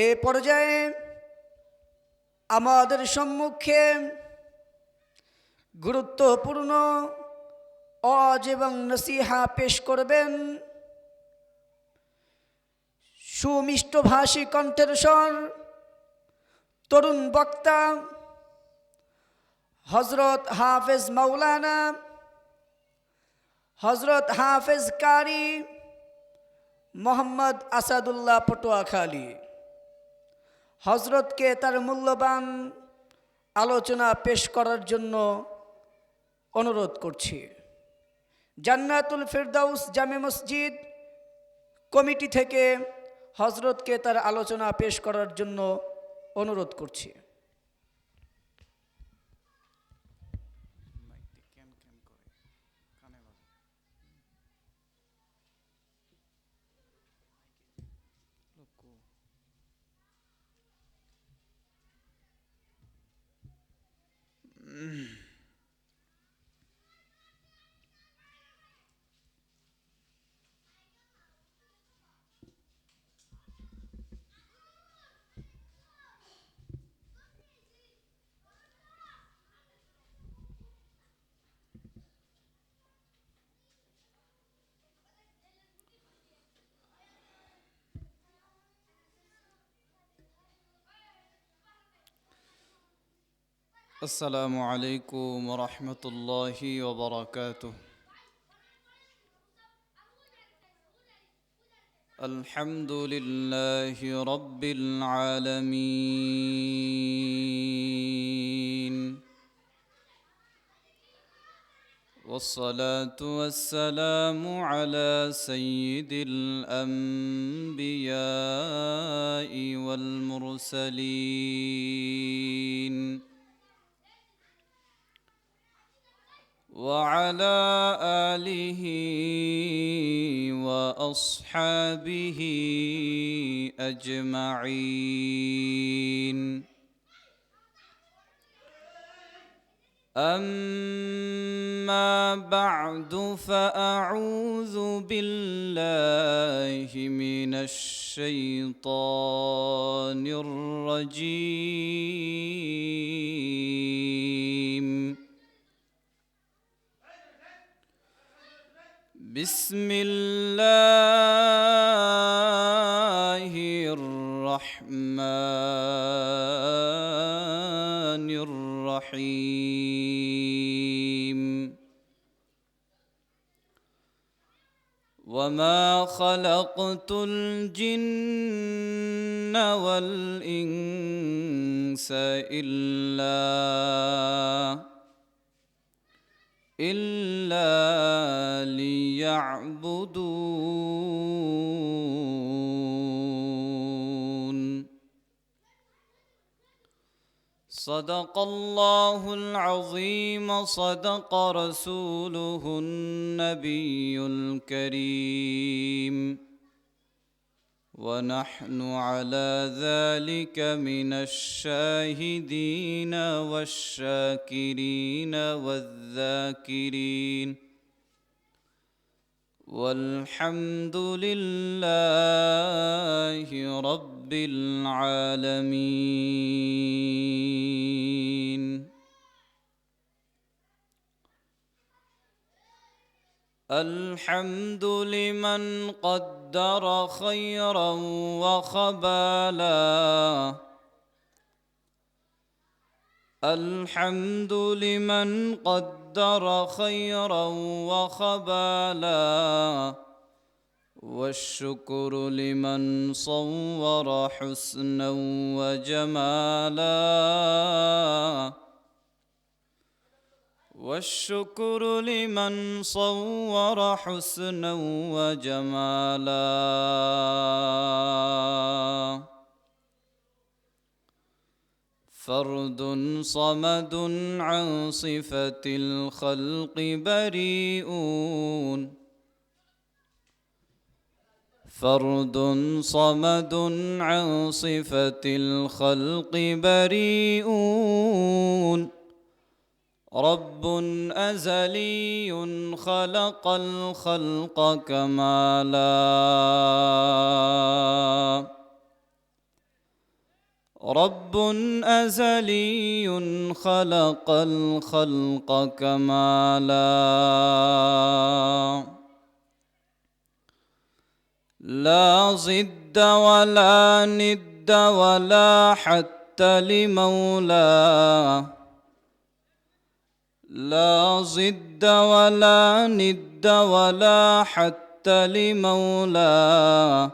এ পর্যায়ে আমাদের সম্মুখে গুরুত্বপূর্ণ ওয়াজ এবং নসিহা পেশ করবেন সুমিষ্টভাষী কণ্ঠের স্বর তরুণ বক্তা হযরত হাফেজ মাওলানা হযরত হাফেজ কারি মোহাম্মদ আসাদুল্লাহ পটুয়াখালী। হযরতকে তার মূল্যবান আলোচনা পেশ করার জন্য অনুরোধ করছি। জান্নাতুল ফেরদাউস জামে মসজিদ কমিটি থেকে হযরতকে তার আলোচনা পেশ করার জন্য অনুরোধ করছি। السلام عليكم ورحمة الله وبركاته. الحمد لله رب العالمين، والصلاة والسلام على سيد الأنبياء والمرسلين، وعلى آله وأصحابه أجمعين. أما بعد فأعوذ بالله من الشيطان الرجيم. بسم الله الرحمن الرحيم. وما خلقت الجن والإنس إلا ليعبدون. صدق الله العظيم، صدق رسوله النبي الكريم، ونحن على ذلك من الشاهدين والشاكرين والذاكرين، والحمد لله رب العالمين. الحمد لمن قدر خيرا وخبالا، الحمد لمن قدر خيرا وخبالا، والشكر لمن صور حسنا وجمالا، والشكر لمن صور حسنا وجمالا. فرد صمد عن صفة الخلق بريئون، فرد صمد عن صفة الخلق بريئون، رب أزلي خلق الخلق كمالا. رب أزلي خلق الخلق كمالا لا ضد ولا ند ولا حتى لمولاه لا ضد ولا ند ولا حتى لمولاه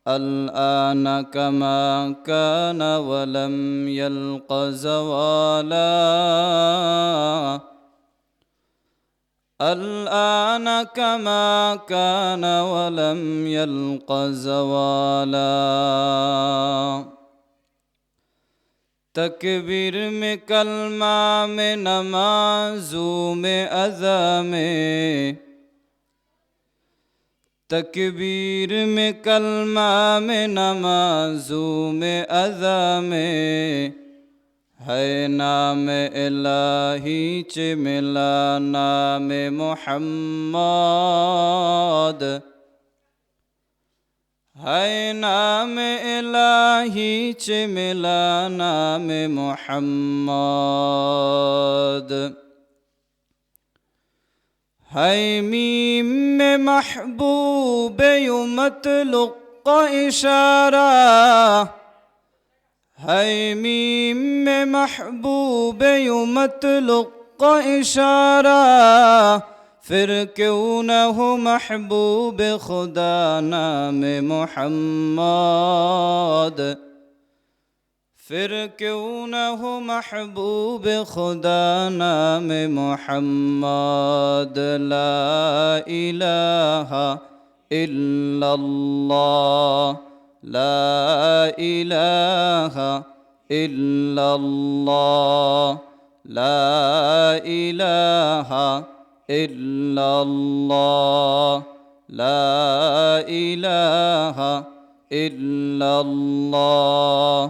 الآن كما كان ولم يلق زوالا الآن كما كان ولم يلق زوالا تکبیر میں کلمہ میں نمازوں میں اذا میں تکبیر میں کلمہ میں نمازوں میں اذا میں ہے نام الہی چ ملا نام محمد ہے نام الہی چ ملا نام محمد ہے میم میں محبوب یوں مطلق کا اشارہ ہے میم میں محبوب یوں مطلق کا اشارہ پھر کیوں نہ ہو محبوب خدا نام محمد پھر کیوں نہ ہو محبوب خدا نام محمد لا الہ الا اللہ لا الہ الا اللہ لا الہ الا اللہ لا الہ الا اللہ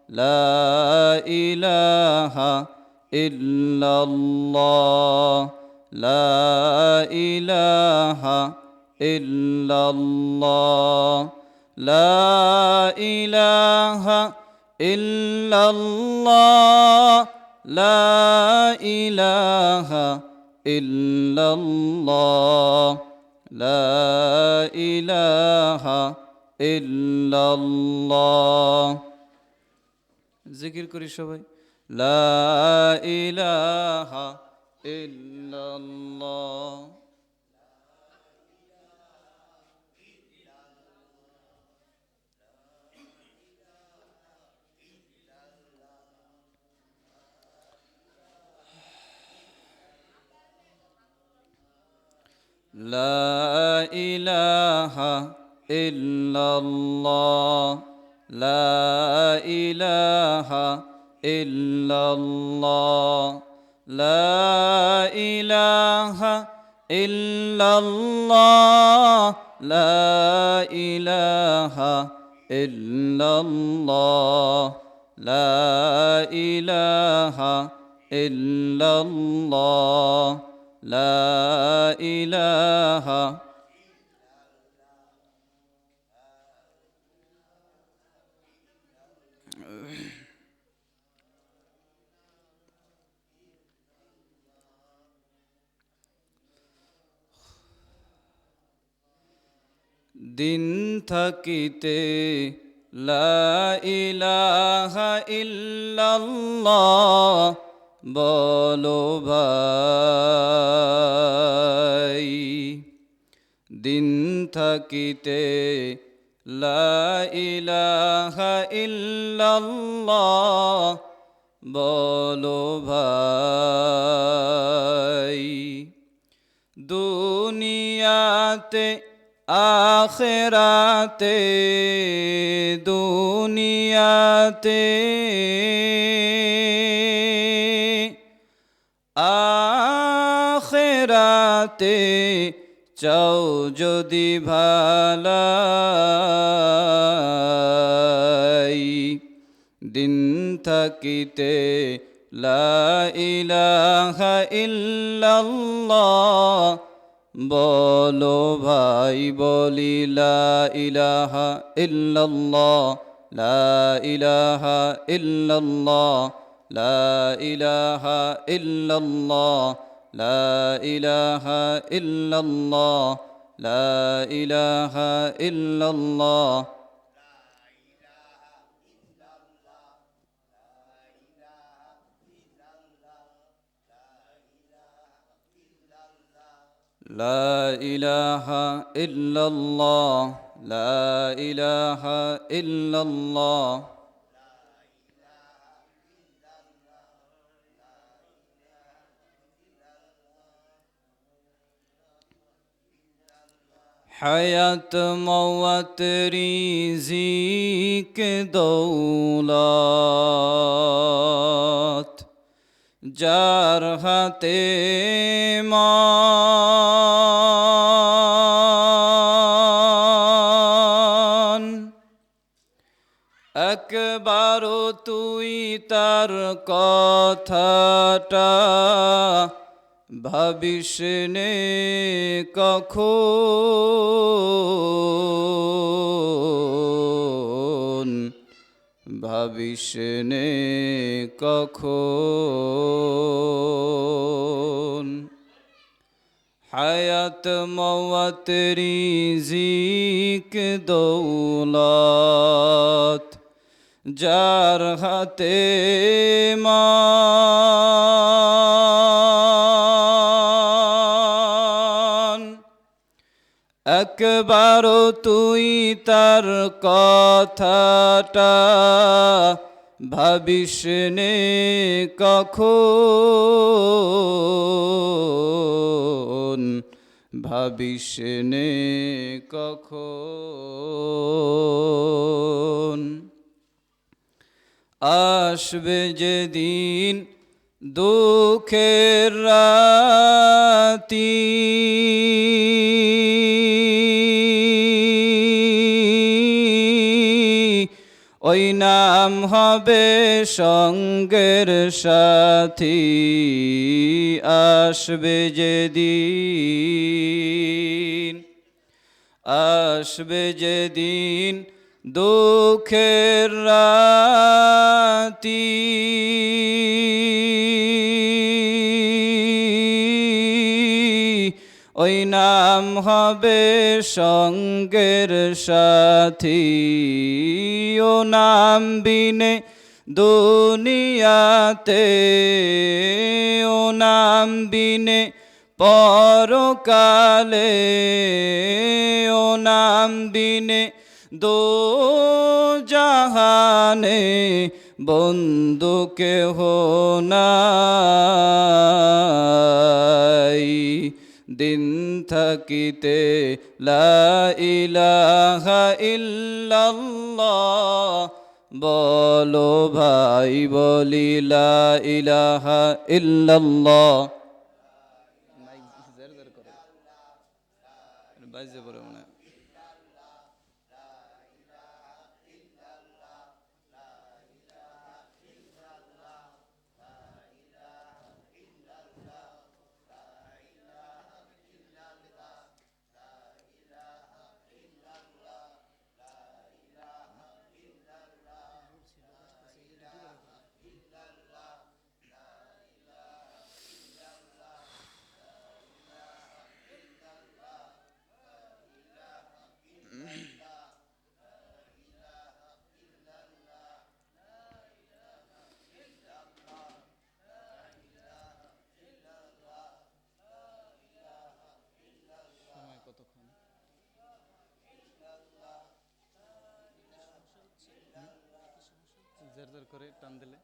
لا الہ الا اللہ لا الہ الا اللہ لا الہ الا اللہ لا الہ الا اللہ لا الہ الا اللہ জিকির করি সবাই লা ইলাহা ইল্লাল্লাহ لا إله إلا الله لا إله إلا الله لا إله إلا الله لا إله إلا الله لا إله إلا الله لا إله দিন থাকিতে লা ইলাহা ইল্লাল্লাহ বলো ভাই দিন থাকিতে লা ইলাহা ইল্লাল্লাহ বলো ভাই দুনিয়াতে আখিরাতে দুনিয়াতে আখিরাতে চাও যদি ভালাই দিন থাকিতে লা ইলাহা ইল্লাল্লাহ বলো ভাই বলি লা ইলাহা ইল্লাল্লাহ لا إله إلا الله لا إله إلا الله لا إله إلا الله لا إله إلا الله لا إله إلا الله لا إله إلا الله حياة موت رزق دولت যার হাতে মান একবারও তুই তার কথাটা ভাবিস নে কখন ভাবিস নে কখন হায়াত মওয়াত রিজিক দৌলত যার হাতে মান একবারও তুই তার কথাটা ভাবিস নে কখন ভাবিস নে কখন আসবে যেদিন দুঃখের রাতি ওই নাম হবে সঙ্গের সাথী আসবে যেদিন আসবে যেদিন দুঃখের রাতি ওই নাম হবে সঙ্গের সাথী ও নাম বিনে দুনিয়াতে ও নাম বিনে পরকালে ও নাম বিনে দো জাহানে বন্ধু কেহ নাই দিন থাকিতে লা ইলাহা ইল্লাল্লাহ বলো ভাই বলি লা ইলাহা ইল্লাল্লাহ বাজে পড়ে মনে জোর জোর করে টান দিলে